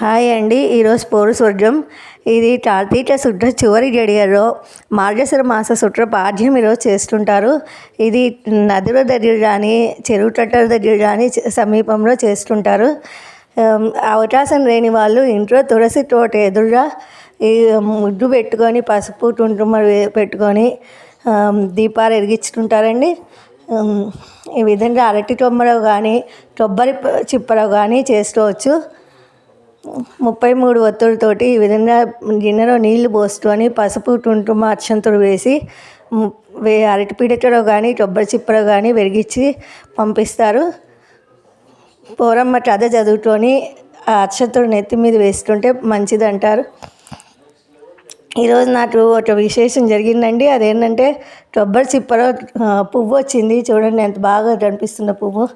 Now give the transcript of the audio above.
Hi అండి. ఈరోజు పౌరు స్వర్గం. ఇది కార్తీక శుద్ధ చివరి గడియలో మార్గశిర మాస శుక్ల పాఠ్యం ఈరోజు చేస్తుంటారు. ఇది నదుల దగ్గర కానీ చెరువు కట్టల దగ్గర కానీ సమీపంలో చేస్తుంటారు. అవకాశం లేని వాళ్ళు ఇంట్లో తులసి తోట ఎదురుగా ఈ ముద్దు పెట్టుకొని పసుపు కుంకుమ పెట్టుకొని దీపాలు వెలిగించుకుంటారండి. ఈ విధంగా అరటి కొమ్మలో కానీ కొబ్బరి చిప్పలో కానీ చేసుకోవచ్చు. 33 ఒత్తులతోటి ఈ విధంగా గిన్నెలో నీళ్లు పోసుకొని పసుపు కుంకుమ అక్షంతలు వేసి అరటి పిడకలో కానీ కొబ్బరి చిప్పలో కానీ వెలిగించి పంపిస్తారు. పోరమ్మ కథ చదువుకొని ఆ అక్షంతలు నెత్తి మీద వేసుకుంటే మంచిది అంటారు. ఈరోజు నాకు ఒక విశేషం జరిగిందండి. అదేంటంటే కొబ్బరి చిప్పలో పువ్వు వచ్చింది. చూడండి ఎంత బాగా కనిపిస్తుందో పువ్వు.